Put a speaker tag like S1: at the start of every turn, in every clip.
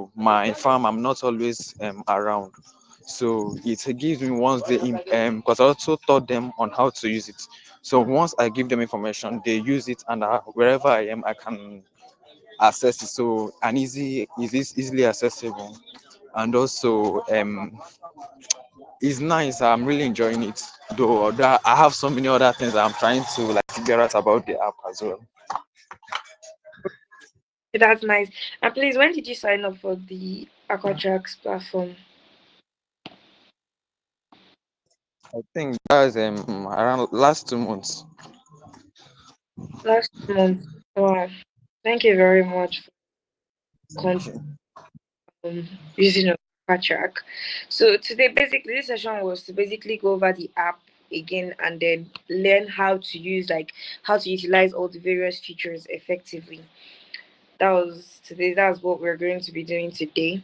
S1: to my farm, I'm not always around. So it gives me once they because I also taught them on how to use it. So once I give them information, they use it, and wherever I am, I can access it. So and easily accessible, and also it's nice. I'm really enjoying it. Though I have so many other things that I'm trying to like figure out about the app as well.
S2: That's nice. And please, when did you sign up for the AquaTrack platform?
S1: I think that's around last 2 months.
S2: Last month. Wow. Thank you very much for
S1: Okay.
S2: using AquaTrack. So today, basically, this session was to basically go over the app again and then learn how to use, like, how to utilize all the various features effectively. That's what we're going to be doing today.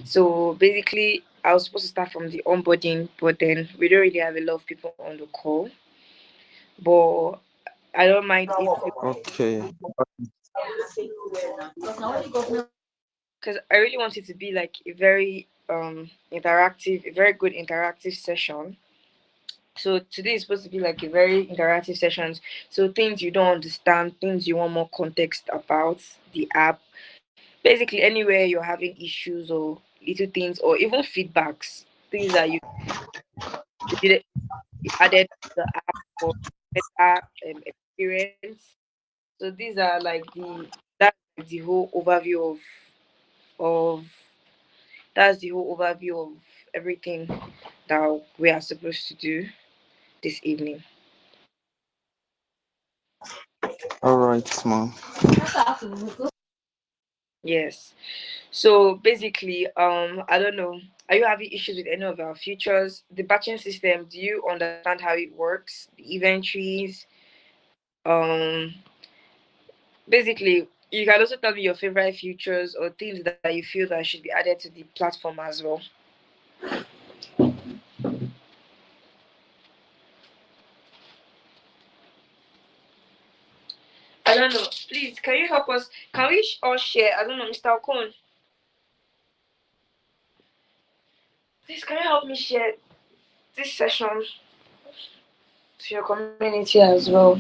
S2: So basically, I was supposed to start from the onboarding, but then we don't really have a lot of people on the call. But I don't mind if,
S1: Okay.
S2: because I really want it to be like a very interactive, a very good interactive session. So today is supposed to be like a very interactive session. So things you don't understand, things you want more context about the app. Basically, anywhere you're having issues or little things or even feedbacks, things that you did added to the app for better experience. So these are like that's like the whole overview of that's the whole overview of everything that we are supposed to do this evening.
S1: All right, mom.
S2: Yes. So basically, I don't know. Are you having issues with any of our features? The batching system, do you understand how it works? The inventories. Um Basically, you can also tell me your favorite features or things that you feel that should be added to the platform as well. I don't know. Please, can you help us? Can we all share? I don't know, Mr. Okon. Please, can you help me share this session to your community as well?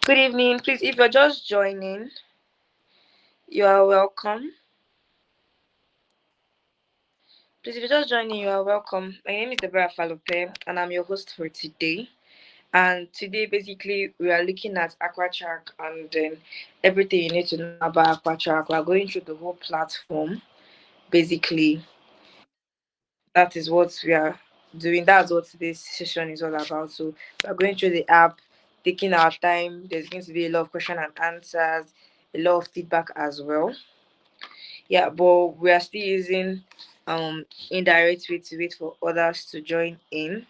S2: Good evening. Please, if you're just joining, you are welcome. Please, if you're just joining, you are welcome. My name is Deborah Falope, and I'm your host for today. And today, basically, we are looking at AquaTrack and everything you need to know about AquaTrack. We are going through the whole platform. Basically, that is what we are doing. That's what today's session is all about. So we are going through the app, taking our time. There's going to be a lot of question and answers, a lot of feedback as well. Yeah, but we are still using indirect way to wait for others to join in.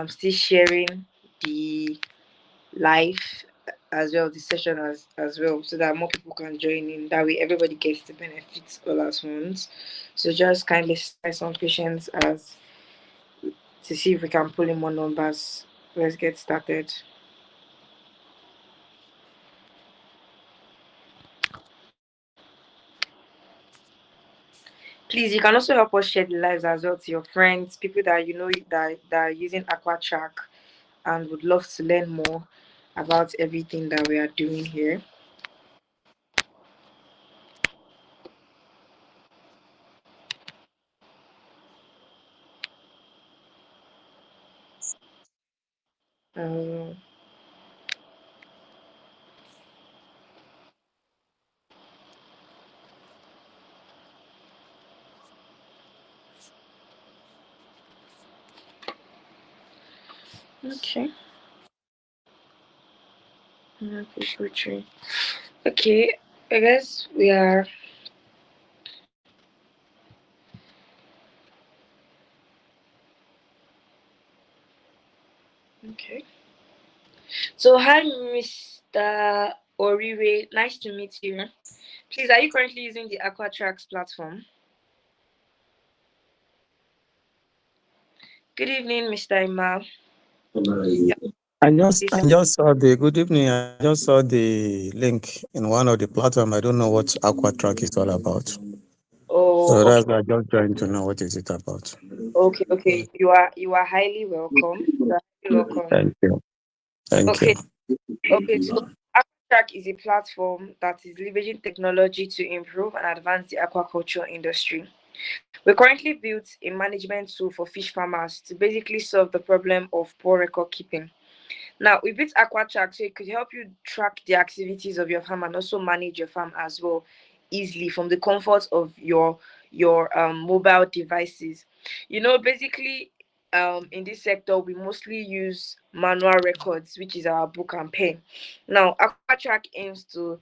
S2: Still sharing the live as well, the session as well, so that more people can join in. That way everybody gets the benefits all at once. So just kindly exercise some patience as to see if we can pull in more numbers. Let's get started. Please, you can also help us share the lives as well to your friends, people that you know that are using AquaTrack and would love to learn more about everything that we are doing here. Um, okay. Poetry. Okay, I guess we are. Okay. So, hi, Mr. Oriwe. Nice to meet you. Please, are you currently using the AquaTrax platform? Good evening, Mr. Ima. Yeah. This,
S3: I just saw the good evening. I just saw the link in one of the platform. I don't know what AquaTrack is all about.
S2: oh,
S3: So
S2: okay,
S3: that's why I just trying to know what is it about.
S2: okay. You are highly welcome. You are highly welcome.
S3: Thank you. Thank you.
S2: Okay, okay. So AquaTrack is a platform that is leveraging technology to improve and advance the aquaculture industry. We currently built a management tool for fish farmers to basically solve the problem of poor record keeping. Now, we built AquaTrack so it could help you track the activities of your farm and also manage your farm as well easily from the comfort of your mobile devices. Basically, in this sector, we mostly use manual records, which is our book and pen. Now, AquaTrack aims to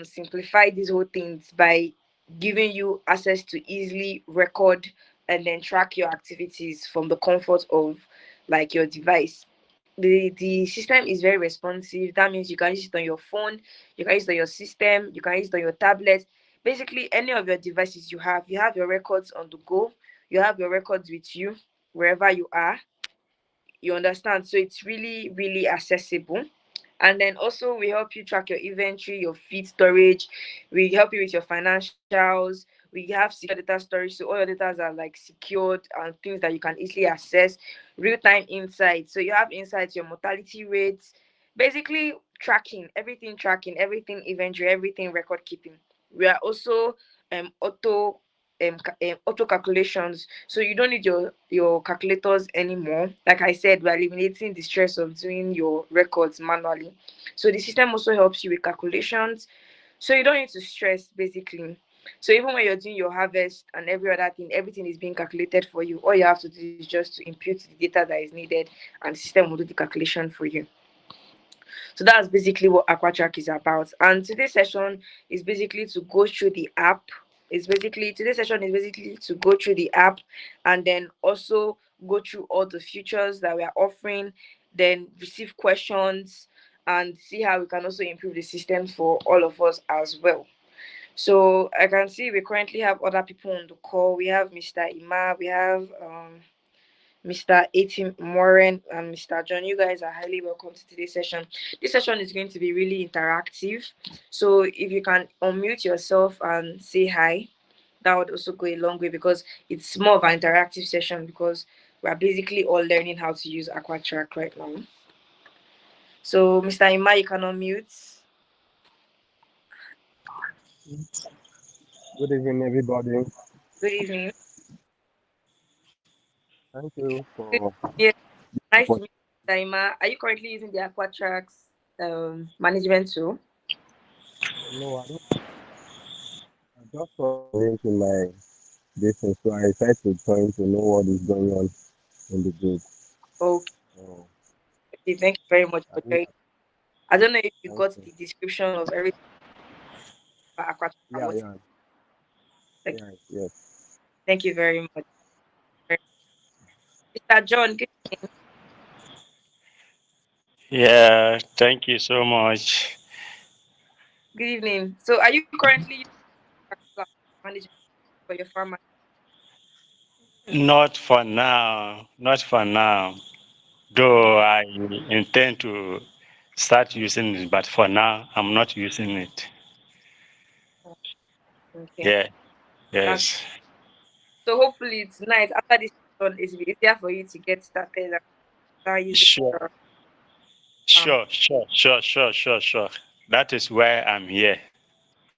S2: simplify these whole things by giving you access to easily record and then track your activities from the comfort of like your device. The system is very responsive. That means you can use it on your phone, you can use it on your system, you can use it on your tablet. Basically, any of your devices you have your records on the go, you have your records with you wherever you are. You understand? So it's really, really accessible. And then also we help you track your inventory, your feed storage. We help you with your financials. We have secure data storage, so all your data are like secured and things that you can easily access. Real-time insights. So you have insights, your mortality rates, basically tracking, everything inventory, everything record keeping. We are also auto calculations, so you don't need your calculators anymore. Like I said, we're eliminating the stress of doing your records manually, so the system also helps you with calculations, so you don't need to stress basically. So even when you're doing your harvest and every other thing, everything is being calculated for you. All you have to do is just to input the data that is needed, and the system will do the calculation for you. So that's basically what AquaTrack is about. And today's session is basically to go through the app. Today's session is basically to go through the app and then also go through all the features that we are offering, then receive questions and see how we can also improve the system for all of us as well. So I can see we currently have other people on the call. We have Mr. Ima, we have Mr. Atim Moren and Mr. John. You guys are highly welcome to today's session. This session is going to be really interactive. So if you can unmute yourself and say hi, that would also go a long way because it's more of an interactive session because we're basically all learning how to use AquaTrack right now. So Mr. Ima, you can unmute.
S4: Good evening, everybody.
S2: Good evening.
S4: Thank you
S2: Good.
S4: for
S2: Yeah,
S4: the
S2: nice to
S4: opportunity.
S2: meet you, Mr. Ima. Are you currently using the AquaTrack's management tool?
S4: No, I just saw the link in my distance, so I decided to join to know what is going on in the group.
S2: Okay,
S4: So,
S2: thank you very much
S4: I
S2: for
S4: really
S2: joining. I don't know if you
S4: thank
S2: got
S4: you.
S2: the description of everything about AquaTrack and
S4: Yeah,
S2: what.
S4: yeah,
S2: Okay,
S4: yeah, yes.
S2: thank you very much. Mr. John,
S5: Yeah, thank you so much.
S2: good evening. So, are you currently using management for your farm?
S5: Not for now, not for now. Though I intend to start using it, but for now, I'm not using it.
S2: Okay,
S5: Yeah,
S2: that's
S5: yes.
S2: so. Hopefully, tonight after this session, it will be easier for you to get started and start using
S5: Sure,
S2: your farm.
S5: sure. That is why I'm here.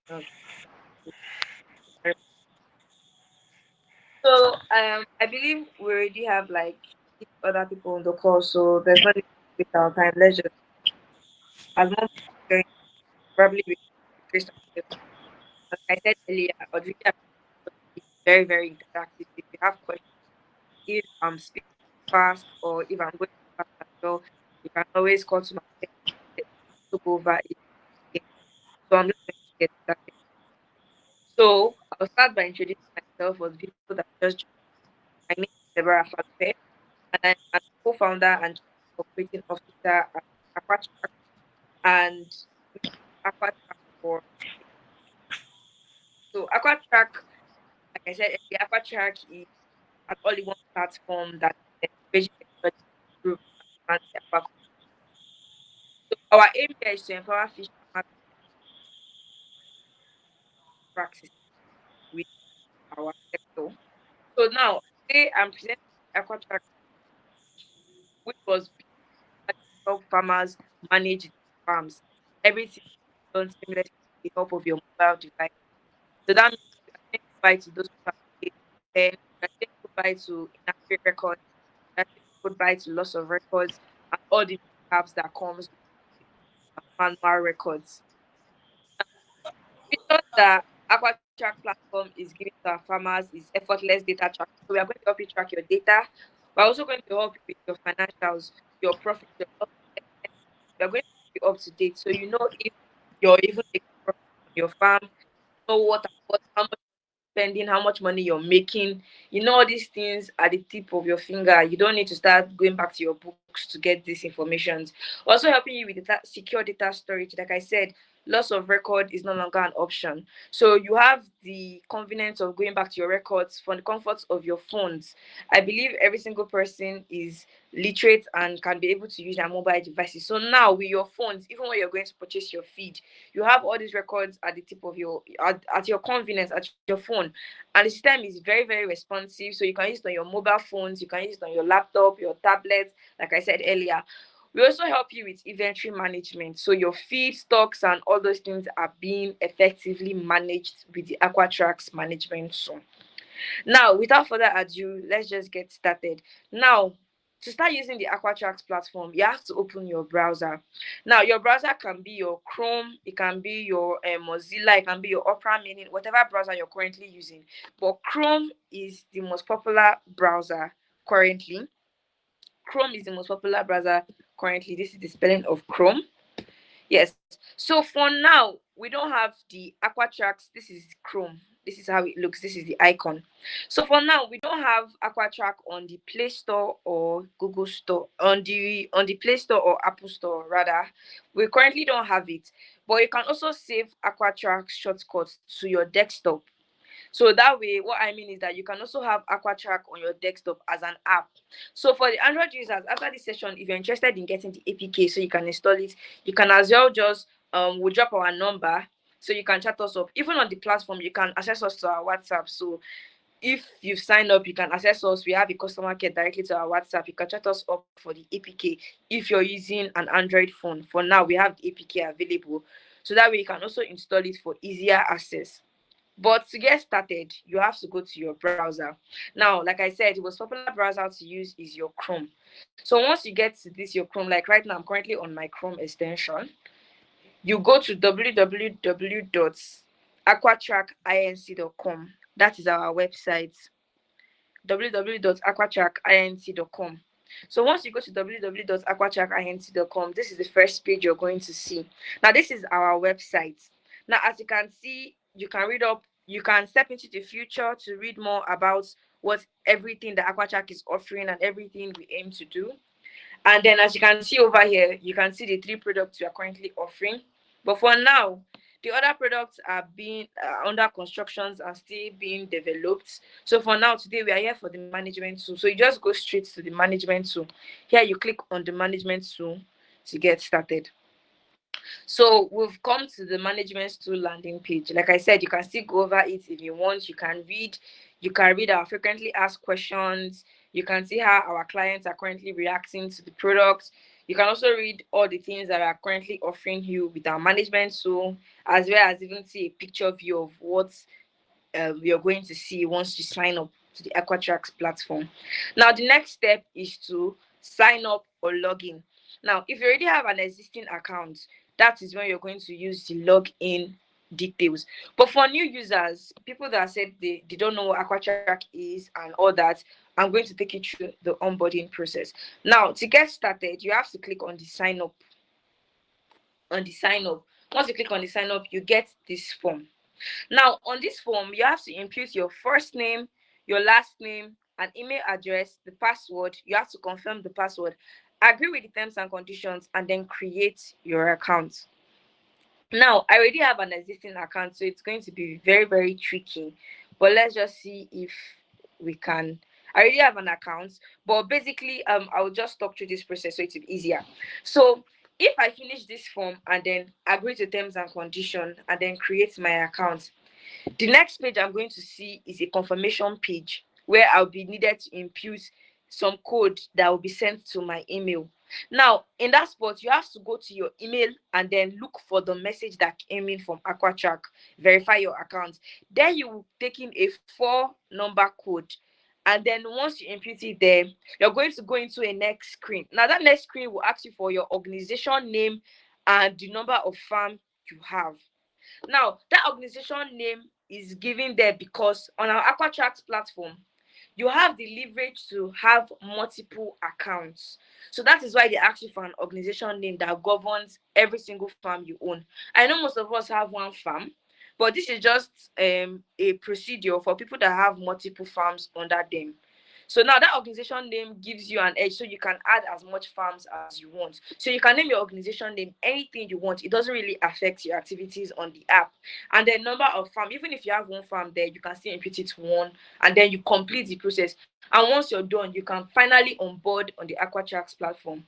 S2: Okay. So, I believe we already have like 6 other people on the call, so there's no need to waste our time. Let's just as more people join, probably we increase. Like I said earlier, I'd really appreciate it. Very, very interactive. If you have questions, if I'm speaking fast or if I'm going fast as well, you can always call to my attention to go over it again. So I'm just going to get started. So I'll start by introducing myself for the people that just joined. My name is Deborah Falpe, and I'm a co-founder and chief operating officer at AquaTrack and AquaTrack for so AquaTrack, like I said, the AquaTrack is an all-in-one platform that is leveraging technology to improve and advance the aquaculture. Our aim here is to empower fish farmers practice with our sector. So now, today I'm presenting the AquaTrack, which was built to help farmers manage their farms. Everything done seamlessly with the help of your mobile device. So that means we are saying goodbye to those paper, and we are saying goodbye to inaccurate records, we are saying goodbye to loss of records, and all the mishaps that comes with manual records. Features that AquaTrack platform is giving to our farmers is effortless data tracking. So we are going to help you track your data. We're also going to help you with your financials, your profit, your loss. We are going to keep you up to date so you know if you're even making profit on your farm, know what, how much spending, how much money you're making. You know all these things at the tip of your finger. You don't need to start going back to your books to get these information. Also helping you with data, secure data storage. Like I said, loss of record is no longer an option. So you have the convenience of going back to your records from the comfort of your phones. I believe every single person is literate and can be able to use their mobile devices. So now with your phones, even when you're going to purchase your feed, you have all these records at the tip of your at your convenience at your phone, and the system is very very responsive. So you can use it on your mobile phones, you can use it on your laptop, your tablet, like I said earlier. We also help you with inventory management, so your feed stocks and all those things are being effectively managed with the AquaTrack's management tool. Now, without further ado, let's just get started. Now, to start using the AquaTrack platform, you have to open your browser. Now, your browser can be your Chrome, it can be your Mozilla, it can be your Opera Mini, whatever browser you're currently using. But Chrome is the most popular browser currently. Chrome is the most popular browser currently. This is the spelling of Chrome. Yes. So for now, we don't have the AquaTracks. This is Chrome. This is how it looks. This is the icon. So for now, we don't have AquaTrack on the Play Store or Google Store. On the Play Store or Apple Store rather. We currently don't have it. But you can also save AquaTrack shortcuts to your desktop. So that way, what I mean is that you can also have AquaTrack on your desktop as an app. So for the Android users, after this session, if you're interested in getting the APK so you can install it, you can as well just we'll drop our number so you can chat us up. Even on the platform, you can access us to our WhatsApp. So if you've signed up, you can access us. We have a customer care directly to our WhatsApp. You can chat us up for the APK if you're using an Android phone. For now, we have the APK available. So that way you can also install it for easier access. But to get started, you have to go to your browser. Now, like I said, the most popular browser to use is your Chrome. So once you get to this, your Chrome, like right now, I'm currently on my Chrome extension. You go to www.aquatrackinc.com. That is our website, www.aquatrackinc.com. So once you go to www.aquatrackinc.com, this is the first page you're going to see. Now, this is our website. Now, as you can see, you can read up, you can step into the future to read more about what everything that AquaTrack is offering and everything we aim to do. And then as you can see over here, you can see the three products we are currently offering. But for now, the other products are being under constructions and still being developed. So for now, today we are here for the management tool. So you just go straight to the management tool. Here you click on the management tool to get started. So we've come to the management tool landing page. Like I said, you can still go over it if you want. You can read our frequently asked questions. You can see how our clients are currently reacting to the products. You can also read all the things that we are currently offering you with our management tool, as well as even see a picture view of what you're going to see once you sign up to the AquaTrack platform. Now, the next step is to sign up or log in. Now, if you already have an existing account, that is when you're going to use the login details. But for new users, people that said they don't know what AquaTrack is and all that, I'm going to take you through the onboarding process. Now, to get started, you have to click on the sign up. Once you click on the sign up, you get this form. Now, on this form, you have to input your first name, your last name, an email address, the password. You have to confirm the password, agree with the terms and conditions, and then create your account. Now, I already have an existing account, so it's going to be very, very tricky. But let's just see if we can. I already have an account, but basically, I'll just talk through this process so it's easier. So If I finish this form and then agree to terms and condition and then create my account, the next page I'm going to see is a confirmation page where I'll be needed to input some code that will be sent to my email. Now, in that spot, you have to go to your email and then look for the message that came in from AquaTrack, verify your account. Then you will take in a 4-number code. And then once you input it there, you're going to go into a next screen. Now, that next screen will ask you for your organization name and the number of farm you have. Now, that organization name is given there because on our AquaTrack platform, you have the leverage to have multiple accounts. So that is why they ask you for an organization name that governs every single farm you own. I know most of us have one farm, but this is just a procedure for people that have multiple farms under them. So now that organization name gives you an edge, so you can add as much farms as you want. So you can name your organization name anything you want. It doesn't really affect your activities on the app. And the number of farm, even if you have one farm there, you can still input it to one, and then you complete the process. And once you're done, you can finally onboard on the AquaTrack platform.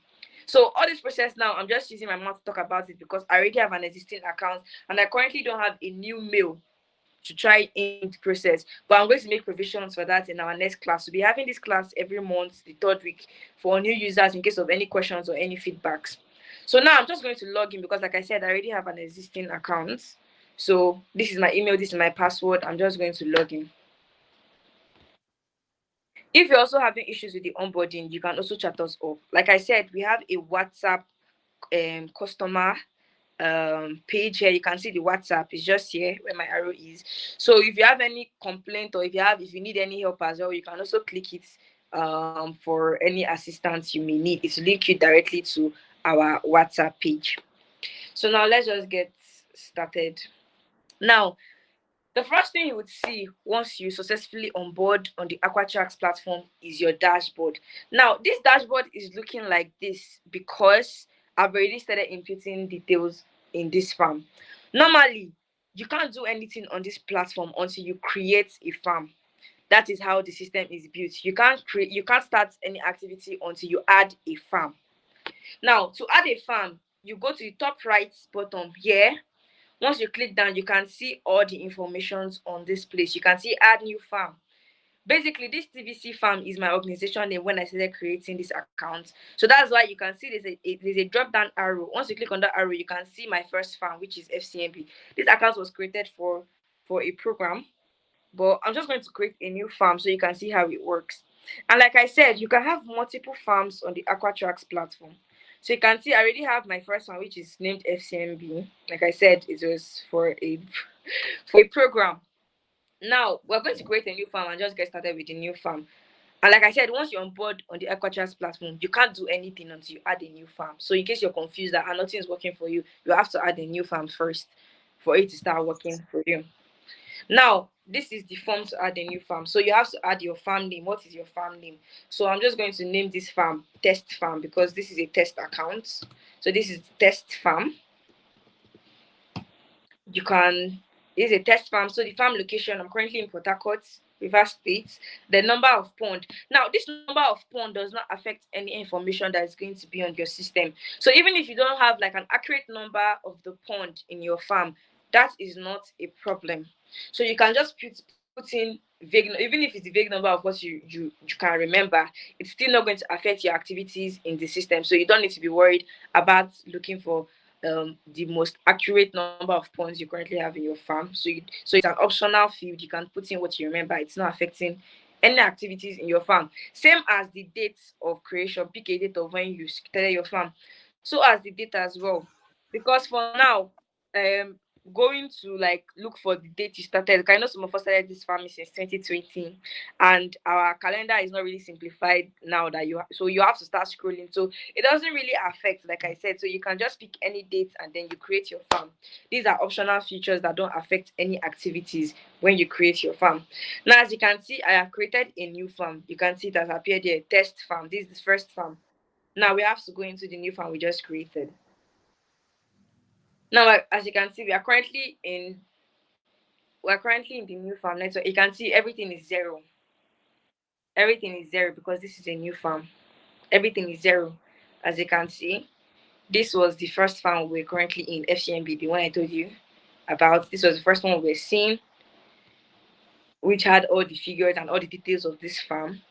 S2: So all this process now, I'm just using my mouth to talk about it because I already have an existing account and I currently don't have a new mail to try in the process. But I'm going to make provisions for that in our next class. We'll be having this class every month, the third week, for new users in case of any questions or any feedbacks. So now I'm just going to log in because, like I said, I already have an existing account. So this is my email, this is my password. I'm just going to log in. If you're also having issues with the onboarding, you can also chat us up. Like I said, we have a WhatsApp customer page here. You can see the WhatsApp is just here where my arrow is. So if you have any complaint or if you need any help as well, you can also click it for any assistance you may need. It's link you directly to our WhatsApp page. So now let's just get started. Now, the first thing you would see once you successfully onboard on the AquaTrack platform is your dashboard. Now, this dashboard is looking like this because I've already started inputting details in this farm. Normally, you can't do anything on this platform until you create a farm. That is how the system is built. You can't start any activity until you add a farm. Now, to add a farm, you go to the top right bottom here. Once you click down, you can see all the informations on this place. You can see add new farm. Basically, this TVC farm is my organization name when I started creating this account. So that's why you can see there's a drop down arrow. Once you click on that arrow, you can see my first farm, which is FCMB. This account was created for a program, but I'm just going to create a new farm so you can see how it works. And like I said, you can have multiple farms on the AquaTrack platform. So you can see I already have my first one, which is named FCMB. Like I said, it was for a program. Now we're going to create a new farm and just get started with the new farm. And like I said, once you're on board on the AquaTrack platform, you can't do anything until you add a new farm. So in case you're confused that nothing is working for you, you have to add a new farm first for it to start working for you. Now, this is the form to add a new farm. So you have to add your farm name. What is your farm name? So I'm just going to name this farm test farm because this is a test account. So this is test farm. This is a test farm. So the farm location, I'm currently in Port Harcourt, Rivers State. The number of pond. Now, this number of pond does not affect any information that is going to be on your system. So even if you don't have like an accurate number of the pond in your farm, that is not a problem. So you can just put in vague, even if it's the vague number of what you can remember, it's still not going to affect your activities in the system. So you don't need to be worried about looking for the most accurate number of ponds you currently have in your farm. So it's an optional field. You can put in what you remember. It's not affecting any activities in your farm. Same as the date of creation. Pick a date of when you started your farm. So as the date as well. Because for now, going to like look for the date you started. I know some of us started this farming since 2020, and our calendar is not really simplified now that so you have to start scrolling. So it doesn't really affect, like I said. So you can just pick any date and then you create your farm. These are optional features that don't affect any activities when you create your farm. Now, as you can see, I have created a new farm. You can see it has appeared here, test farm. This is the first farm. Now we have to go into the new farm we just created. Now, as you can see, we are currently in the new farm network. You can see everything is zero. Everything is zero because this is a new farm. Everything is zero, as you can see. This was the first farm we're currently in, FCMB, the one I told you about. This was the first one we're seeing, which had all the figures and all the details of this farm.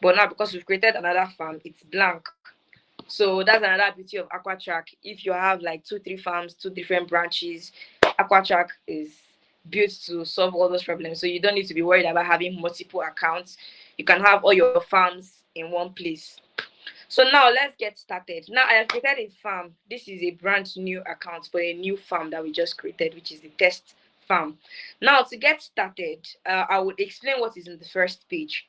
S2: But now, because we've created another farm, it's blank. So that's another beauty of AquaTrack. If you have like 2-3 farms, 2 different branches, AquaTrack is built to solve all those problems. So you don't need to be worried about having multiple accounts. You can have all your farms in one place. So now let's get started. Now I have created a farm. This is a brand new account for a new farm that we just created, which is the test farm. Now to get started, I would explain what is in the first page.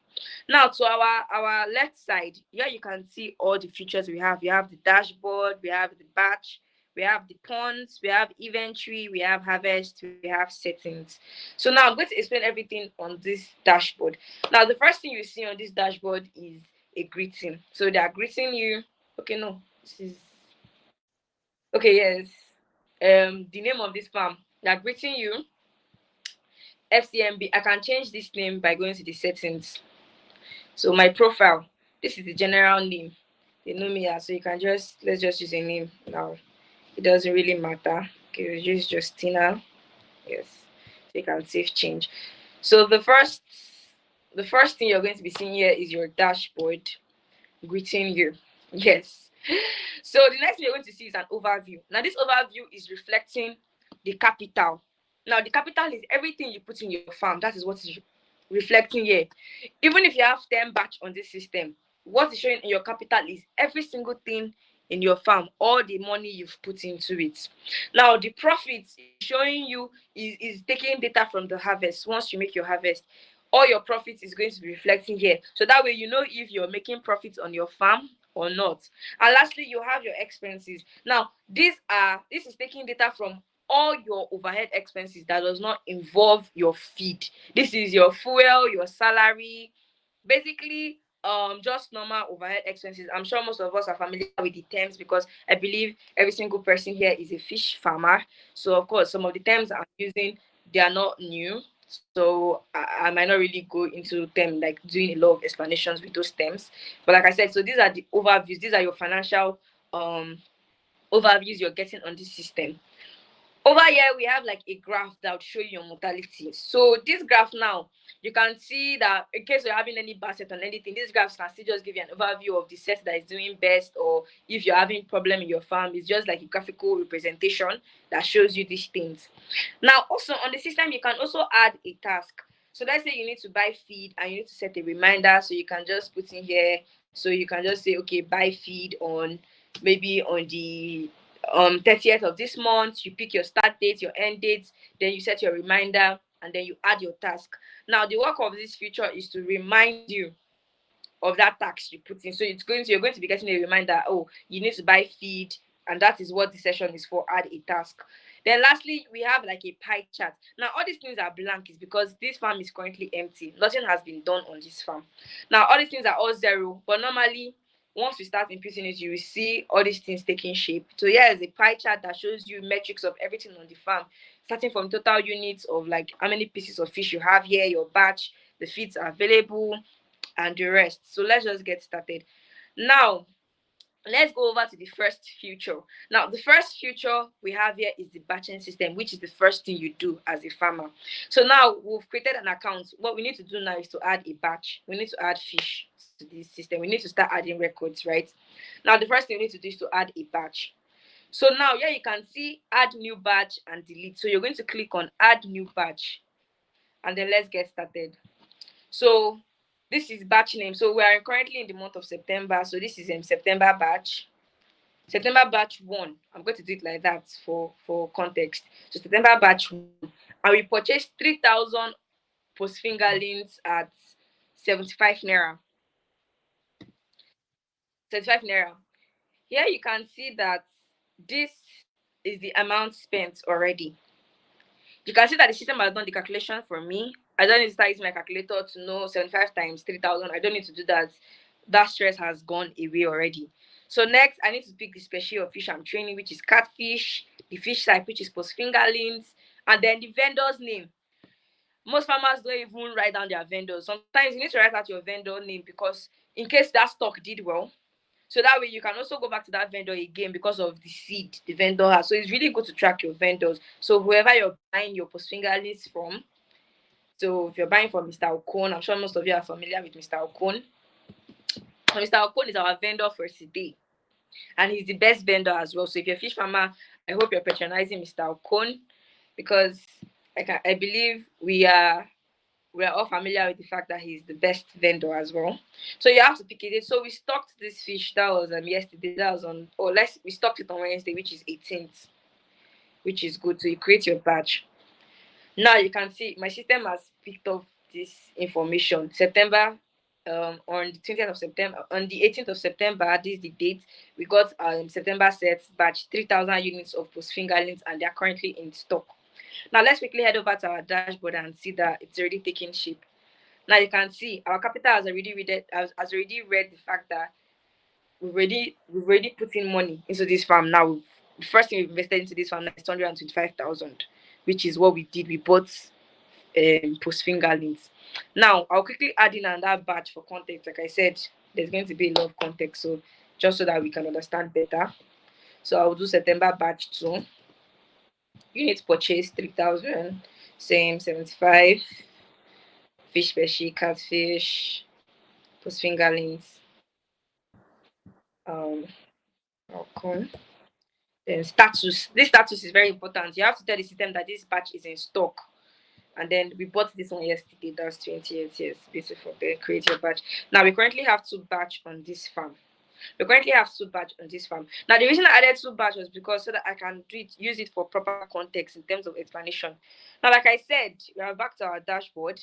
S2: Now to our left side, here you can see all the features we have. We have the dashboard, we have the batch, we have the ponds, we have inventory, we have harvest, we have settings. So now I'm going to explain everything on this dashboard. Now the first thing you see on this dashboard is a greeting. So they are greeting you. Okay, no, this is okay, yes. The name of this farm. They are greeting you. FCMB. I can change this name by going to the settings. So my profile. This is the general name. They know me as, so you can let's just use a name now. It doesn't really matter. Okay, we use Justina. Yes. So you can save change. So the first thing you're going to be seeing here is your dashboard greeting you. Yes. So the next thing you're going to see is an overview. Now this overview is reflecting the capital. Now the capital is everything you put in your farm. That is what is reflecting here. Even if you have 10 batch on this system, what is showing in your capital is every single thing in your farm, all the money you've put into it. Now the profits is showing you is taking data from the harvest. Once you make your harvest, all your profits is going to be reflecting here. So that way you know if you're making profits on your farm or not. And lastly, you have your expenses. Now this is taking data from all your overhead expenses that does not involve your feed. This is your fuel, your salary, basically just normal overhead expenses. I'm sure most of us are familiar with the terms because I believe every single person here is a fish farmer. So of course some of the terms I'm using, they are not new. So I might not really go into them like doing a lot of explanations with those terms. But like I said, so these are the overviews, these are your financial overviews you're getting on this system. Over here, we have like a graph that will show you your mortality. So this graph now, you can see that in case you're having any bad set on anything, this graph can still just give you an overview of the set that is doing best, or if you're having problem in your farm, it's just like a graphical representation that shows you these things. Now, also on the system, you can also add a task. So let's say you need to buy feed and you need to set a reminder. So you can just put in here. So you can just say, okay, buy feed on maybe on the 30th of this month. You pick your start date, your end date, then you set your reminder, and then you add your task. Now the work of this feature is to remind you of that tax you put in. So you're going to be getting a reminder, oh, you need to buy feed, and that is what the session is for. Add a task. Then lastly, we have like a pie chart. Now all these things are blank is because this farm is currently empty. Nothing has been done on this farm. Now all these things are all zero, but normally once we start inputting it, you will see all these things taking shape. So here is a pie chart that shows you metrics of everything on the farm, starting from total units of like how many pieces of fish you have here, your batch, the feeds are available, and the rest. So let's just get started. Now, let's go over to the first feature. Now, the first feature we have here is the batching system, which is the first thing you do as a farmer. So now we've created an account. What we need to do now is to add a batch. We need to add fish to this system. We need to start adding records, right? Now, the first thing we need to do is to add a batch. So now here you can see add new batch and delete. So you're going to click on add new batch, and then let's get started. So this is batch name. So we are currently in the month of September. So this is September batch 1. I'm going to do it like that for context. So September batch 1, and we purchased 3,000 post fingerlings at 75 naira. 75 naira. Here you can see that this is the amount spent already. You can see that the system has done the calculation for me. I don't need to start using my calculator to know 75 times 3,000. I don't need to do that. That stress has gone away already. So next, I need to pick the species of fish I'm training, which is catfish, the fish type, which is post fingerlings, and then the vendor's name. Most farmers don't even write down their vendors. Sometimes you need to write out your vendor name because in case that stock did well, So that way you can also go back to that vendor again because of the seed the vendor has. So it's really good to track your vendors. So whoever you're buying your post fingerlings from, so if you're buying from Mr. Okon, I'm sure most of you are familiar with Mr. Okon. Mr. Okon is our vendor for today, and he's the best vendor as well. So if you're a fish farmer, I hope you're patronizing Mr. Okon, because I believe we're all familiar with the fact that he's the best vendor as well. So you have to pick it. So we stocked this fish. That was yesterday. That was on. We stocked it on Wednesday, which is 18th, which is good. So you create your batch. Now you can see my system has picked up this information. September, on the 20th of September, on the 18th of September, this is the date. We got September sets batch 3,000 units of post fingerlings, and they are currently in stock. Now let's quickly head over to our dashboard and see that it's already taking shape. Now you can see our capital has already read the fact that we've already put in money into this farm. Now the first thing we've invested into this farm now is 225,000, which is what we did. We bought post fingerlings. Now I'll quickly add in another batch for context. Like I said, there's going to be a lot of context, so just so that we can understand better. So I'll do September batch 2. Unit purchase 3,000, same 75. Fish pesci, catfish, post fingerlings, Alcon. Then status. This status is very important. You have to tell the system that this batch is in stock. And then we bought this one yesterday. That's 28 years. Beautiful. Then create your batch. Now we currently have 2 batch on this farm. We currently have 2 batch on this farm. Now the reason I added 2 batch was because so that I can use it for proper context in terms of explanation. Now, like I said, we are back to our dashboard.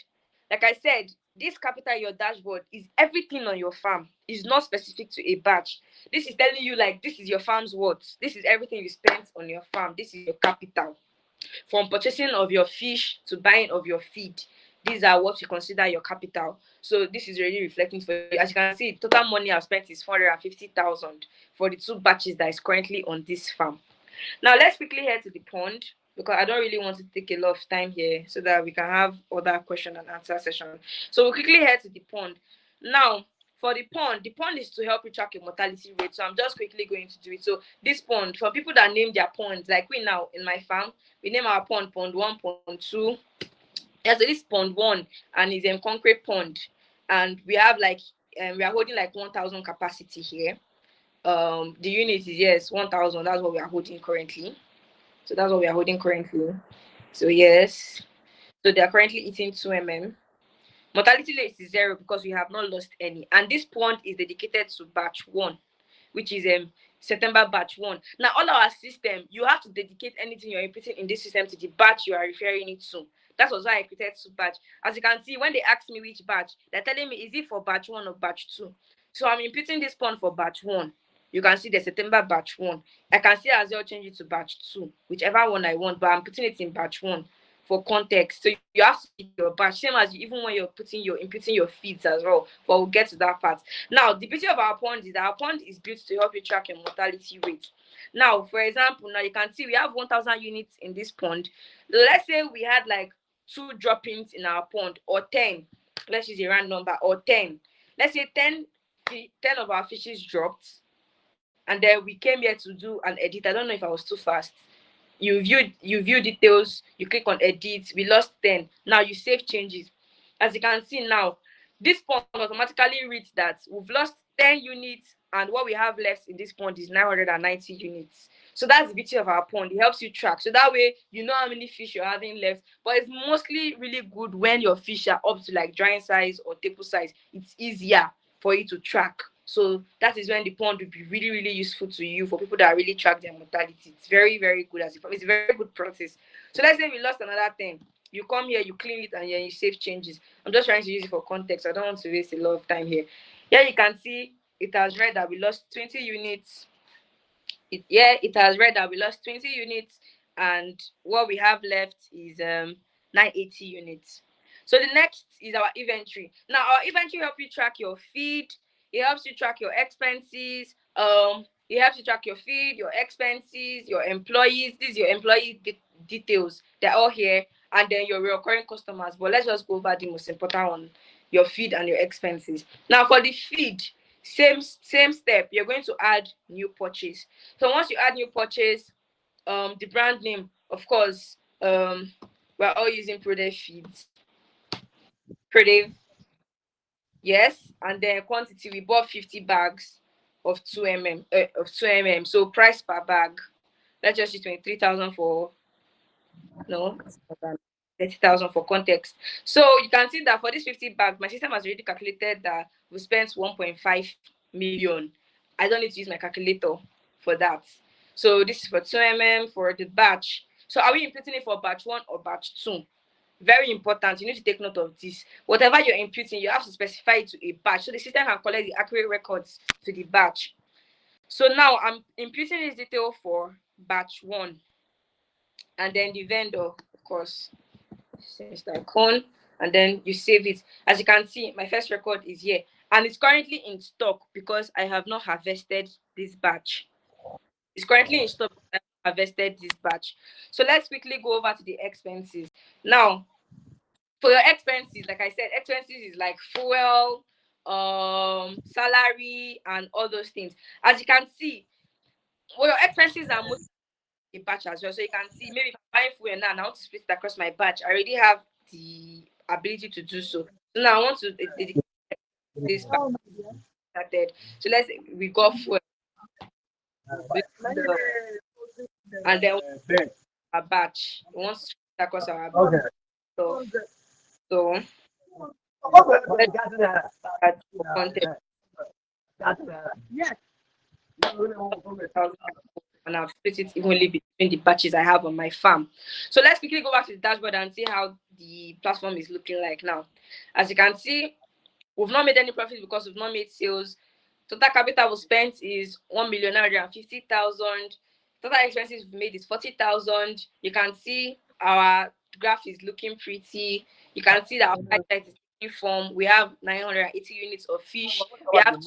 S2: Like I said, this capital in your dashboard is everything on your farm. It's not specific to a batch. This is telling you like this is your farm's worth. This is everything you spent on your farm. This is your capital. From purchasing of your fish to buying of your feed, these are what you consider your capital. So this is really reflecting for you. As you can see, total money I've spent is 450,000 for the 2 batches that is currently on this farm. Now let's quickly head to the pond, because I don't really want to take a lot of time here, so that we can have other question and answer session. So we'll quickly head to the pond. Now for the pond is to help you track your mortality rate. So I'm just quickly going to do it. So this pond, for people that name their ponds, like we now in my farm, we name our pond 1, pond 2. Yeah, so this pond 1 and is a concrete pond, and we have like we are holding like 1,000 capacity here. The unit is, yes, 1,000. That's what we are holding currently. So that's what we are holding currently. So yes, so they are currently eating 2 mm. Mortality rate is 0 because we have not lost any, and this pond is dedicated to batch 1, which is September batch 1. Now all our system, you have to dedicate anything you're inputting in this system to the batch you are referring it to. That's why I created 2 batch. As you can see, when they ask me which batch, they're telling me, is it for batch 1 or batch 2? So I'm inputting this pond for batch 1. You can see the September batch 1. I can see as well change it to batch 2, whichever one I want, but I'm putting it in batch 1 for context. So you have to keep your batch, same as even when you're inputting your feeds as well. But we'll get to that part. Now, the beauty of our pond is that our pond is built to help you track your mortality rate. Now, for example, now you can see we have 1,000 units in this pond. Let's say we had like 2 droppings in our pond, or 10. Let's use a round number, or 10. Let's say 10 of our fishes dropped, and then we came here to do an edit. I don't know if I was too fast. You view details, you click on edit. We lost 10. Now you save changes. As you can see now, this pond automatically reads that we've lost 10 units, and what we have left in this pond is 990 units. So that's the beauty of our pond. It helps you track. So that way you know how many fish you're having left. But it's mostly really good when your fish are up to like drying size or table size. It's easier for you to track. So that is when the pond will be really, really useful to you for people that really track their mortality. It's very, very good. It's a very good process. So let's say we lost another 10. You come here, you clean it, and then you save changes. I'm just trying to use it for context. I don't want to waste a lot of time here. Here you can see it has read that we lost 20 units. It has read that we lost 20 units, and what we have left is 980 units. So the next is our inventory. Now our inventory helps you track your feed. It helps you track your expenses. It helps you track your feed, your expenses, your employees. These are your employee details. They're all here, and then your recurring customers. But let's just go over the most important one: your feed and your expenses. Now for the feed, Same step, you're going to add new purchase. So once you add new purchase, the brand name, of course, we're all using Prodive feeds. Prodive, yes, and then quantity, we bought 50 bags of 2 mm. So price per bag, let's just use 23,000 for, no, 30,000 for context. So you can see that for this 50 bag, my system has already calculated that we spent 1.5 million. I don't need to use my calculator for that. So this is for 2 for the batch. So are we imputing it for batch 1 or batch 2? Very important. You need to take note of this. Whatever you're imputing, you have to specify it to a batch, so the system can collect the accurate records to the batch. So now I'm imputing this detail for batch 1, and then the vendor, of course, since the icon, and then you save it. As you can see, my first record is here, and it's currently in stock because I have not harvested this batch. It's currently in stock because I have harvested this batch. So let's quickly go over to the expenses. Now, for your expenses, like I said, expenses is like fuel, salary, and all those things. As you can see, well, your expenses are most a batch as well. So you can see, maybe if I'm buying fuel now and I want to split it across my batch, I already have the ability to do so. So now I want to dedicate this batch started. So we got fuel, and then a batch. We want to split across our batch. So let's start content. And I've split it evenly between the batches I have on my farm. So let's quickly go back to the dashboard and see how the platform is looking like now. As you can see, we've not made any profit because we've not made sales. Total capital we spent is 1,950,000. Total expenses we've made is 40,000. You can see our graph is looking pretty. You can see that our price tag is taking form. We have 980 units of fish. We have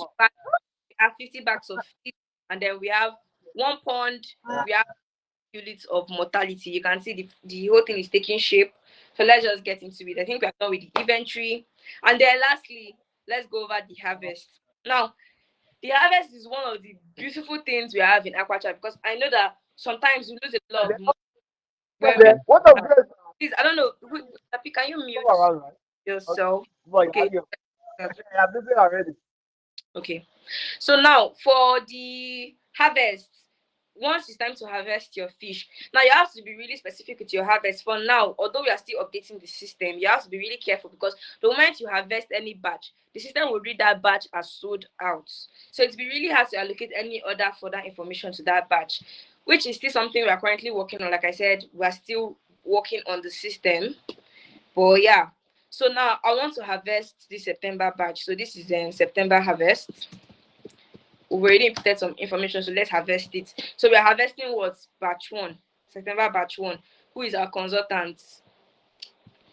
S2: 50 bags of feed, and then we have 1 pond. We have units of mortality. You can see the whole thing is taking shape. So let's just get into it. I think we are done with the inventory. And then lastly, let's go over the harvest. Now, the harvest is one of the beautiful things we have in AquaTrack, because I know that sometimes we lose a lot of money when we please, I don't know. Tapi, can you mute yourself? Okay. Okay. So now for the harvest, once it's time to harvest your fish, now you have to be really specific with your harvest. For now, although we are still updating the system, you have to be really careful, because the moment you harvest any batch, the system will read that batch as sold out. So it's be really hard to allocate any other further information to that batch, which is still something we are currently working on. Like I said, we are still working on the system. But yeah, so now I want to harvest this September batch. So this is September harvest. We've already inputted some information, so let's harvest it. So we are harvesting what? Batch 1, September batch 1. Who is our consultant?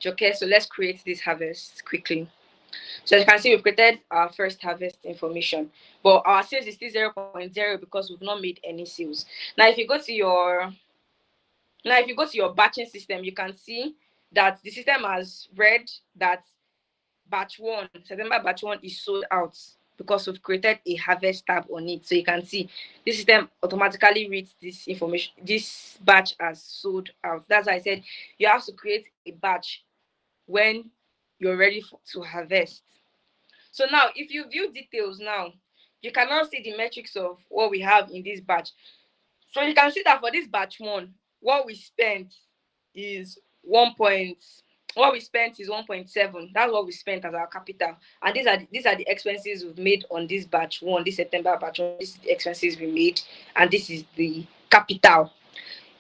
S2: Okay, so let's create this harvest quickly. So as you can see, we've created our first harvest information, but our sales is still 0.0 because we've not made any sales. Now, if you go to your batching system, you can see that the system has read that batch 1, September batch 1 is sold out, because we've created a harvest tab on it. So you can see this system automatically reads this information, this batch as sold out. That's why I said you have to create a batch when you're ready to harvest. So now, if you view details now, you can now see the metrics of what we have in this batch. So you can see that for this batch 1, what we spent is 1.7. That's what we spent as our capital. And these are the expenses we've made on this batch 1, this September batch 1. This is the expenses we made, and this is the capital.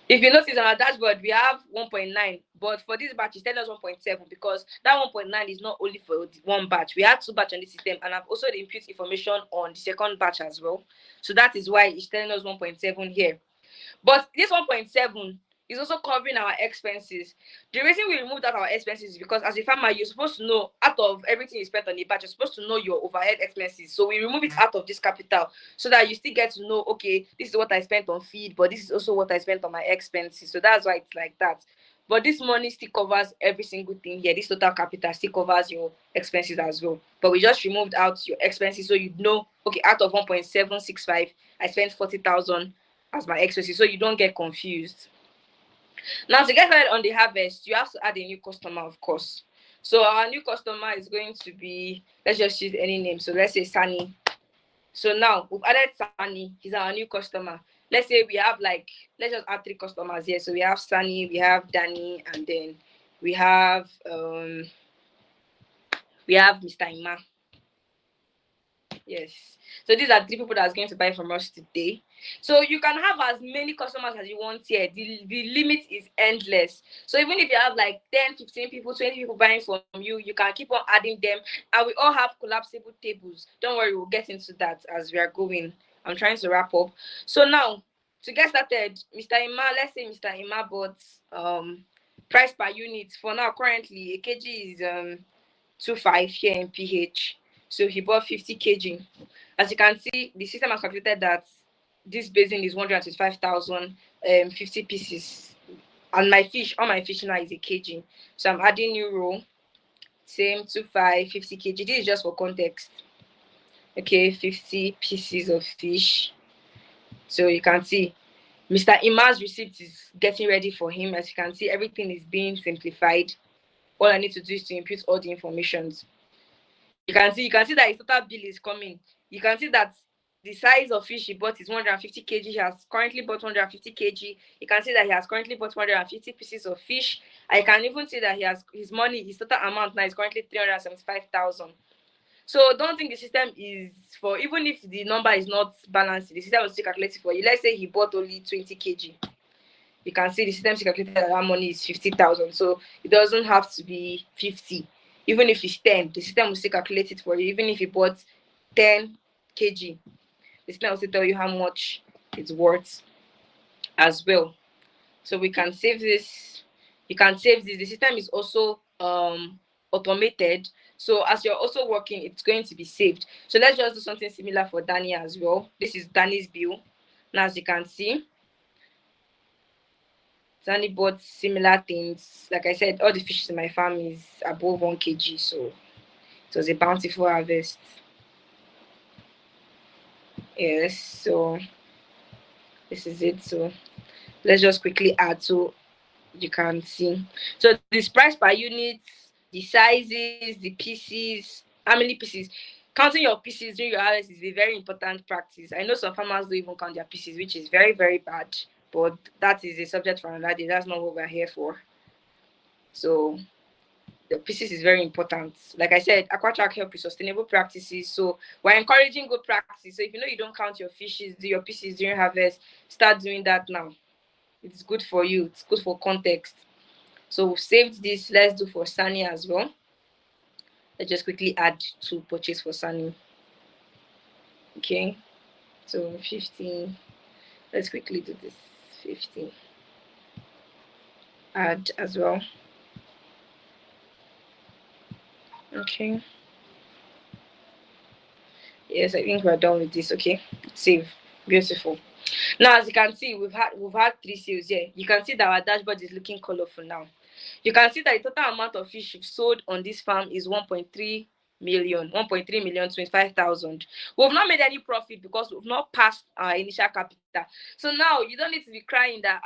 S2: If you notice on our dashboard, we have 1.9, but for this batch, it's telling us 1.7 because that 1.9 is not only for one batch. We had 2 batches on this system, and I've also input information on the second batch as well. So that is why it's telling us 1.7 here. But this 1.7 is also covering our expenses. The reason we removed out our expenses is because as a farmer, you're supposed to know, out of everything you spent on the batch, you're supposed to know your overhead expenses. So we remove it out of this capital so that you still get to know, okay, this is what I spent on feed, but this is also what I spent on my expenses. So that's why it's like that. But this money still covers every single thing here. This total capital still covers your expenses as well. But we just removed out your expenses, so you know, okay, out of 1.765, I spent 40,000 as my expenses, so you don't get confused. Now, to get started on the harvest, you have to add a new customer, of course. So our new customer is going to be, let's just use any name. So let's say Sunny. So now we've added Sunny. He's our new customer. Let's say we have let's just add 3 customers here. So we have Sunny, we have Danny, and then we have Mr. Ima. Yes. So these are 3 people that's going to buy from us today. So you can have as many customers as you want here. The limit is endless. So even if you have 10, 15 people, 20 people buying from you, you can keep on adding them. And we all have collapsible tables. Don't worry, we'll get into that as we are going. I'm trying to wrap up. So now, to get started, Mr. Ima, let's say Mr. Ima bought price per unit. For now, currently, a kg is 2.5 here in PH. So he bought 50 kg. As you can see, the system has calculated that this basin is 125,000 50 pieces. And all my fish now is a kg. So I'm adding new row. Same 2.5, 50 kg. This is just for context. Okay, 50 pieces of fish. So you can see Mr. Ima's receipt is getting ready for him. As you can see, everything is being simplified. All I need to do is to input all the informations. You can see that his total bill is coming. You can see that the size of fish he bought is 150 kg. He has currently bought 150 kg. You can see that he has currently bought 150 pieces of fish. I can even see that he has his total amount now is currently 375,000. So don't think the system is for, even if the number is not balanced, the system will still calculate it for you. Let's say he bought only 20 kg. You can see the system still calculated that money is 50,000. So it doesn't have to be 50. Even if it's 10, the system will still calculate it for you. Even if you bought 10 kg, the system will still tell you how much it's worth as well. So we can save this. You can save this. The system is also automated. So as you're also working, it's going to be saved. So let's just do something similar for Danny as well. This is Danny's bill. Now, as you can see, Danny bought similar things. Like I said, all the fish in my farm is above 1 kg. So it was a bountiful harvest. Yes, so this is it. So let's just quickly add so you can see. So this price per unit, the sizes, the pieces, how many pieces. Counting your pieces during your harvest is a very important practice. I know some farmers don't even count their pieces, which is very, very bad. But that is a subject for another day. That's not what we're here for. So the pieces is very important. Like I said, AquaTrack help with sustainable practices. So we're encouraging good practices. So if you know you don't count your fishes, do your pieces during harvest, start doing that now. It's good for you. It's good for context. So we've saved this. Let's do for Sunny as well. Let's just quickly add to purchase for Sunny. Okay. So 15. Let's quickly do this. 15. Add as well. Okay. Yes, I think we're done with this. Okay. Save. Beautiful. Now, as you can see, we've had 3 sales here. You can see that our dashboard is looking colorful now. You can see that the total amount of fish we've sold on this farm is 1.3 million, 25,000. We've not made any profit because we've not passed our initial capital. So now you don't need to be crying that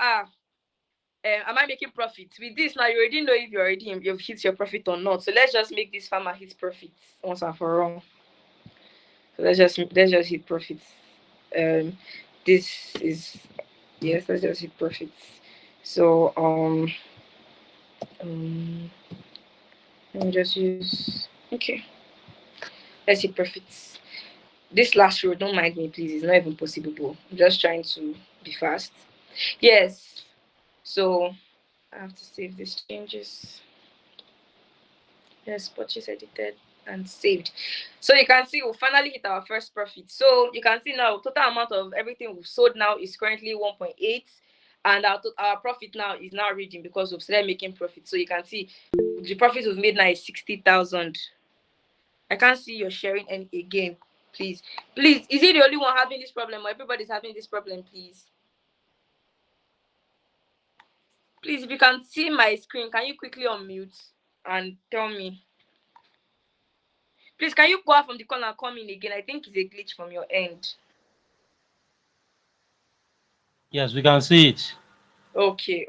S2: am I making profit? With this now, you already know if you've hit your profit or not. So let's just make this farmer hit profits once and for all. So let's just hit profits. This is, yes, let's just hit profits. So let me just use, okay, let's hit profits. This last row, don't mind me please, it's not even possible. I'm just trying to be fast. Yes, so I have to save these changes. Yes, purchase edited and saved. So you can see we finally hit our first profit. So you can see now total amount of everything we've sold now is currently 1.8, and our profit now is now reading because we've started making profit. So you can see the profit we've made now is 60,000. I can't see you're sharing any again. Please, is he the only one having this problem, or everybody's having this problem? Please Please, if you can see my screen, can you quickly unmute and tell me? Please, can you go out from the corner and come in again? I think it's a glitch from your end.
S6: Yes, we can see it.
S2: Okay.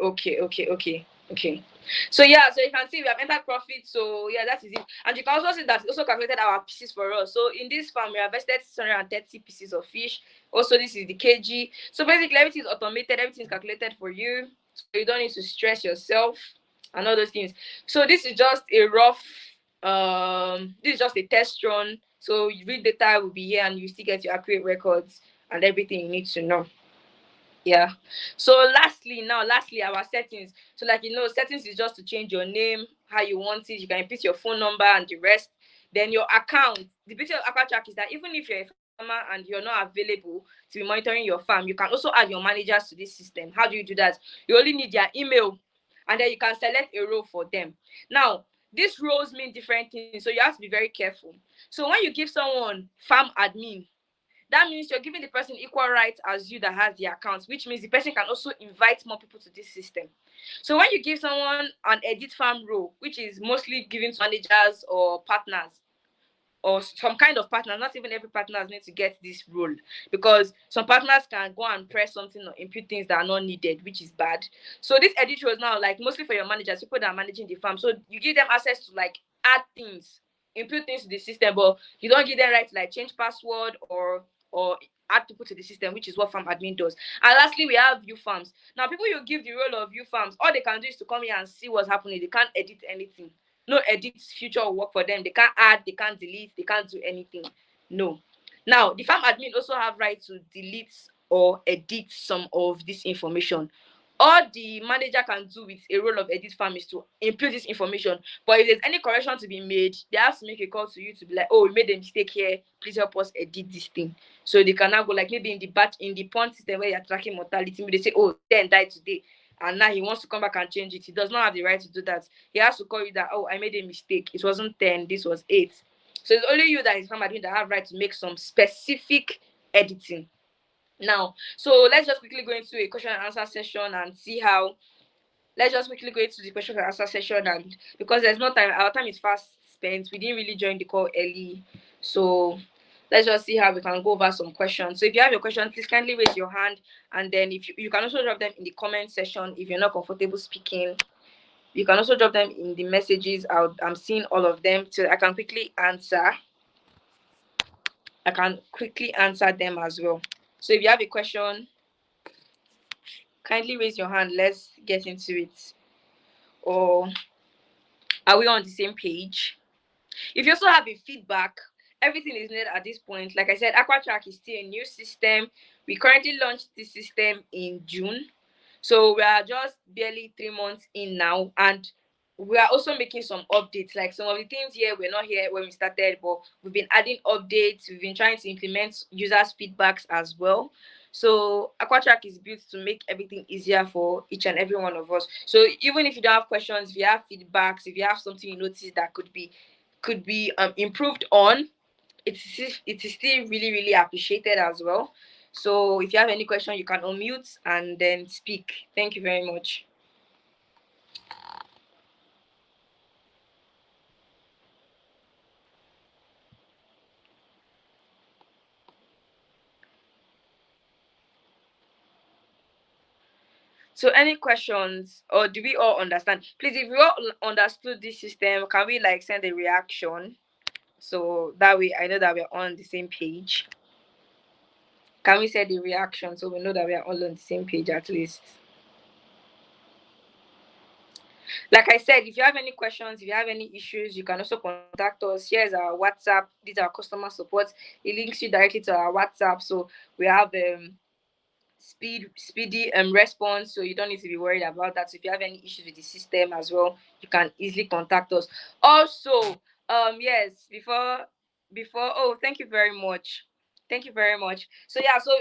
S2: So yeah, so you can see we have entered profit. So yeah, that is it. And you can also see that it also calculated our pieces for us. So in this farm, we invested 630 pieces of fish. Also, this is the kg. So basically, everything is automated. Everything is calculated for you. So you don't need to stress yourself and all those things. So this is just a rough. This is just a test run. So you read data will be here, and you still get your accurate records and everything you need to know. Yeah. So lastly, our settings. So like settings is just to change your name, how you want it. You can input your phone number and the rest. Then your account. The beauty of AquaTrack is that even if you're a farmer and you're not available to be monitoring your farm, you can also add your managers to this system. How do you do that? You only need their email, and then you can select a role for them. Now, these roles mean different things, so you have to be very careful. So when you give someone farm admin, that means you're giving the person equal rights as you that has the account, which means the person can also invite more people to this system. So when you give someone an edit farm role, which is mostly given to managers or partners, or some kind of partners, not even every partner needs to get this role, because some partners can go and press something or input things that are not needed, which is bad. So this edit roles now, like mostly for your managers, people that are managing the farm. So you give them access to like add things, input things to the system, but you don't give them right to like change password or add people to the system, which is what farm admin does. And lastly, we have view farms. Now, people you give the role of view farms, all they can do is to come here and see what's happening. They can't edit anything. No edit future will work for them. They can't add, they can't delete, they can't do anything. No. Now, the farm admin also have right to delete or edit some of this information. All the manager can do with a role of edit farm is to input this information. But if there's any correction to be made, they have to make a call to you to be like, oh, we made a mistake here. Please help us edit this thing. So they can now go like maybe in the pond system where you're tracking mortality, maybe they say, oh, 10 died today. And now he wants to come back and change it. He does not have the right to do that. He has to call you that, oh, I made a mistake. It wasn't 10, this was 8. So it's only you that is farm admin that have right to make some specific editing. Now, so let's just quickly go into a question and answer session and see how. Let's just quickly go into the question and answer session, and because there's no time, our time is fast spent. We didn't really join the call early, so let's just see how we can go over some questions. So if you have your question, please kindly raise your hand, and then if you can also drop them in the comment section if you're not comfortable speaking. You can also drop them in the messages. I'm seeing all of them, so I can quickly answer. I can quickly answer them as well. So if you have a question, kindly raise your hand. Let's get into it. Or are we on the same page? If you also have a feedback, everything is needed at this point. Like I said, AquaTrack is still a new system. We currently launched this system in June. So we are just barely 3 months in now. And we are also making some updates. Like some of the things here were not here when we started, but we've been adding updates. We've been trying to implement users' feedbacks as well. So AquaTrack is built to make everything easier for each and every one of us. So even if you don't have questions, if you have feedbacks, if you have something you notice that could be improved on, it is still really, really appreciated as well. So if you have any question, you can unmute and then speak. Thank you very much. So any questions, or do we all understand? Please, if we all understood this system, can we like send a reaction? So that way I know that we're on the same page. Can we send the reaction so we know that we are all on the same page at least? Like I said, if you have any questions, if you have any issues, you can also contact us. Here's our WhatsApp. These are our customer support. It links you directly to our WhatsApp. So we have speedy response, so you don't need to be worried about that. So if you have any issues with the system as well, you can easily contact us. Also, yes, before oh, thank you very much. So yeah, so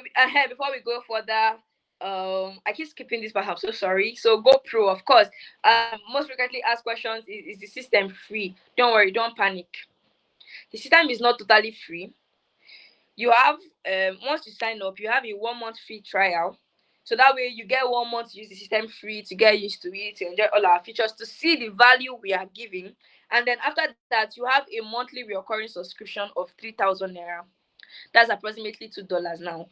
S2: before we go further, I keep skipping this part, I'm so sorry. So GoPro, of course, most frequently asked questions, is the system free? Don't worry, don't panic. The system is not totally free. You have once you sign up, you have a 1 month free trial. So that way you get 1 month to use the system free, to get used to it, to enjoy all our features, to see the value we are giving. And then after that, you have a monthly recurring subscription of 3,000 naira. That's approximately $2 now.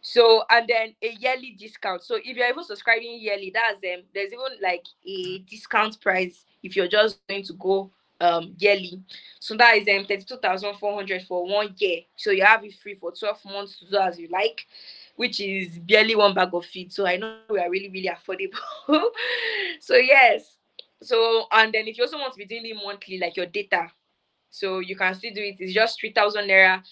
S2: So, and then a yearly discount. So if you're even subscribing yearly, that's there's even like a discount price if you're just going to go yearly. So that is 32,400 for 1 year. So you have it free for 12 months to do as you like, which is barely one bag of feed. So I know we are really, really affordable. So yes. So, and then if you also want to be doing it monthly, like your data, so you can still do it. It's just 3,000 naira.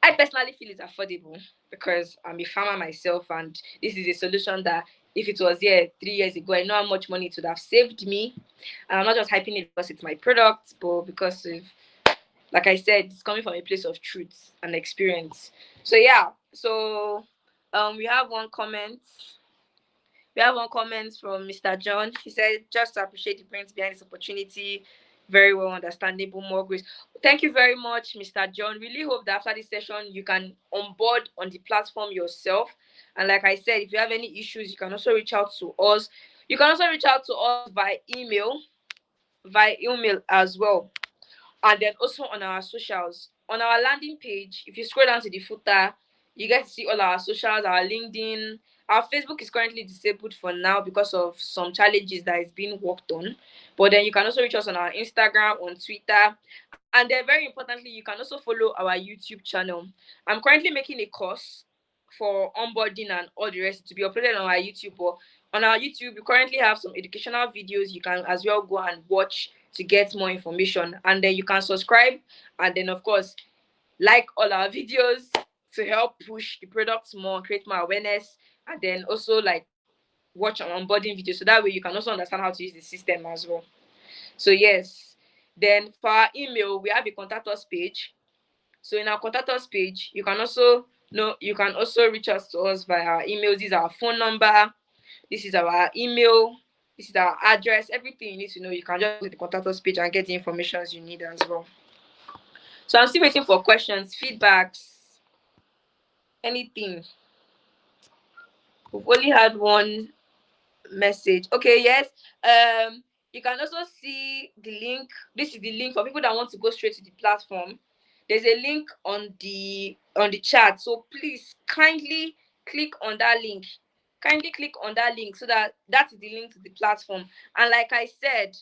S2: I personally feel it's affordable because I'm a farmer myself, and this is a solution that if it was here 3 years ago, I know how much money it would have saved me. And I'm not just hyping it because it's my product, but because of, like I said, it's coming from a place of truth and experience. So yeah, so we have one comment. We have one comment from Mr. John. He said, just to appreciate the brains behind this opportunity. Very well understandable, more grace. Thank you very much, Mr. John. Really hope that after this session, you can onboard on the platform yourself. And like I said, if you have any issues, you can also reach out to us. You can also reach out to us via email as well. And then also on our socials. On our landing page, if you scroll down to the footer, you get to see all our socials, our LinkedIn. Our Facebook is currently disabled for now because of some challenges that is being worked on. But then you can also reach us on our Instagram, on Twitter. And then very importantly, you can also follow our YouTube channel. I'm currently making a course for onboarding and all the rest to be uploaded on our YouTube. But on our YouTube, we currently have some educational videos you can as well go and watch to get more information. And then you can subscribe, and then of course like all our videos to help push the products more, create more awareness, and then also like watch an onboarding video, so that way you can also understand how to use the system as well. So yes, then for our email, we have a contact us page. So in our contact us page, you can also reach us to us via our email. This is our phone number, this is our email, this is our address. Everything you need to know, you can just go to the contact us page and get the information you need as well. So I'm still waiting for questions, feedbacks, anything. We've only had one message. Okay, yes. You can also see the link. This is the link for people that want to go straight to the platform. There's a link on the chat. So please kindly click on that link. Kindly click on that link so that is the link to the platform. And like I said,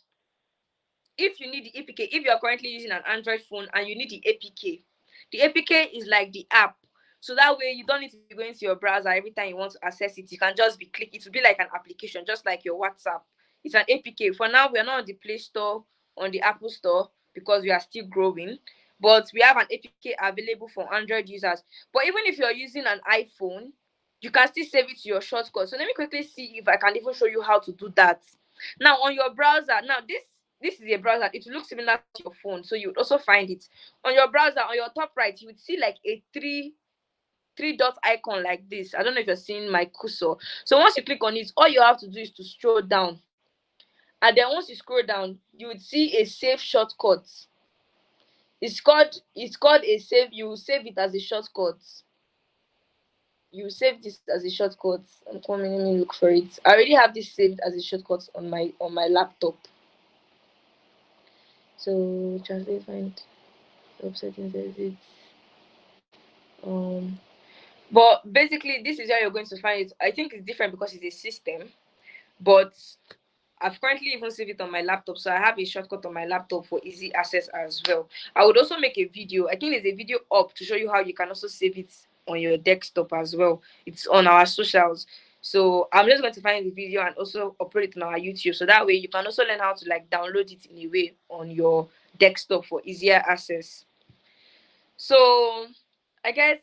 S2: if you need the APK, if you are currently using an Android phone and you need the APK is like the app. So that way you don't need to be going to your browser every time you want to access it. You can just be clicking. It will be like an application, just like your WhatsApp. It's an APK. For now, we are not on the Play Store, on the Apple Store, because we are still growing. But we have an APK available for Android users. But even if you're using an iPhone, you can still save it to your shortcut. So let me quickly see if I can even show you how to do that. Now on your browser, now this is a browser. It will look similar to your phone, so you would also find it on your browser. On your top right, you would see like a three dot icon like this. I don't know if you're seeing my cursor. So once you click on it, all you have to do is to scroll down, and then once you scroll down, you would see a save shortcut. It's called a save. You save it as a shortcut. You save this as a shortcut. I'm coming. Let me look for it. I already have this saved as a shortcut on my laptop. So translate, find settings, exit. But basically this is where you're going to find it. I think it's different because it's a system, but I've currently even saved it on my laptop, so I have a shortcut on my laptop for easy access as well. I would also make a video. I think there's a video up to show you how you can also save it on your desktop as well. It's on our socials. So I'm just going to find the video and also upload it on our YouTube, so that way you can also learn how to like download it in a way on your desktop for easier access. So I guess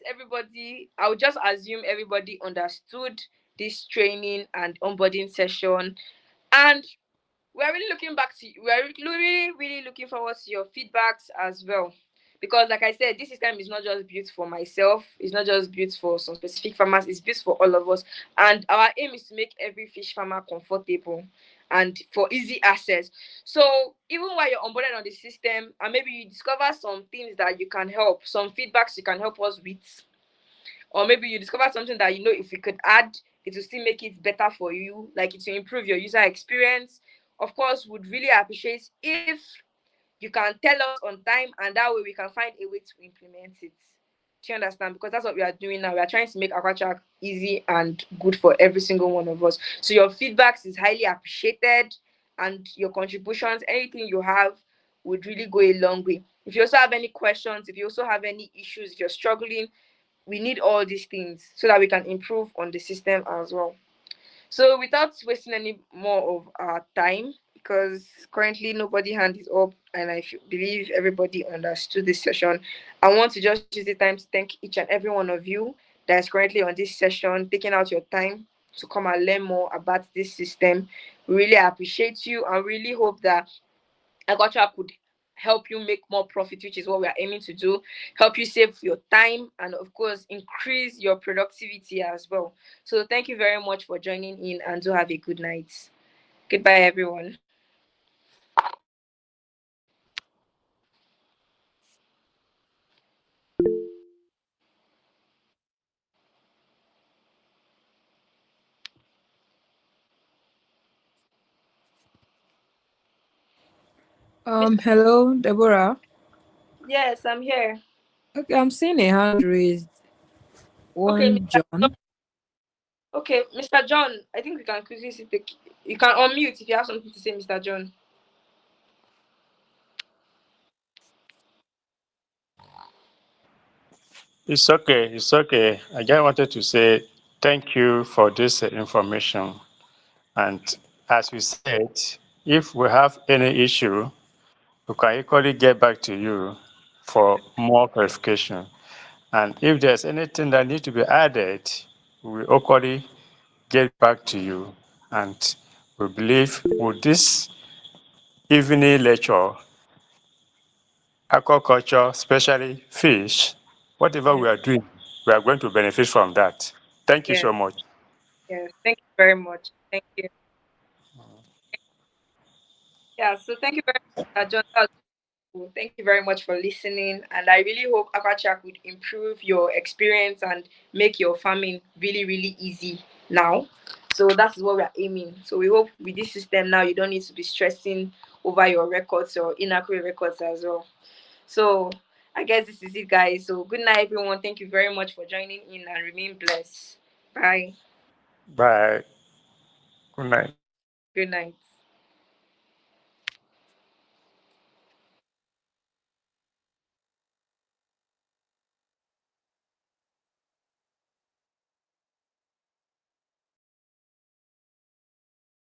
S2: I would just assume everybody understood this training and onboarding session, and we're really really looking forward to your feedbacks as well, because like I said, this system is not just built for myself, it's not just built for some specific farmers, it's built for all of us, and our aim is to make every fish farmer comfortable and for easy access. So even while you're onboarded on the system and maybe you discover some things that you can help, some feedbacks you can help us with, or maybe you discover something that you know if you could add, it will still make it better for you, like it will improve your user experience. Of course, would really appreciate if you can tell us on time, and that way we can find a way to implement it. Do you understand? Because that's what we are doing now. We are trying to make AquaTrack easy and good for every single one of us. So your feedbacks is highly appreciated, and your contributions, anything you have, would really go a long way. If you also have any questions, if you also have any issues, if you're struggling, we need all these things so that we can improve on the system as well. So without wasting any more of our time, because currently nobody hand is up, and believe everybody understood this session, I want to just use the time to thank each and every one of you that is currently on this session, taking out your time to come and learn more about this system. We really appreciate you and really hope that AquaTrack could help you make more profit, which is what we are aiming to do, help you save your time, and of course, increase your productivity as well. So, thank you very much for joining in, and do have a good night. Goodbye, everyone. Mr.
S7: Hello, Deborah.
S2: Yes, I'm here.
S7: Okay, I'm seeing a hand raised.
S2: Okay,
S7: One
S2: Mr. John.
S7: John.
S2: Okay, Mr. John, I think we can quickly see the. You can unmute if you have something to say, Mr. John.
S5: It's okay. It's okay. I just wanted to say thank you for this information. And as we said, if we have any issue, we can equally get back to you for more clarification. And if there's anything that needs to be added, we will equally get back to you. And we believe with this evening lecture, aquaculture, especially fish, whatever
S2: Yes,
S5: we are doing, we are going to benefit from that. Thank you
S2: yes,
S5: so much.
S2: yes. Thank you very much. Thank you. Yeah, so thank you very much, Mr. John. That was cool. Thank you very much for listening. And I really hope AquaTrack would improve your experience and make your farming really, really easy now. So that's what we're aiming. So we hope with this system now, you don't need to be stressing over your records or inaccurate records as well. So I guess this is it, guys. So good night, everyone. Thank you very much for joining in and remain blessed. Bye.
S5: Bye. Good night.
S2: Good night.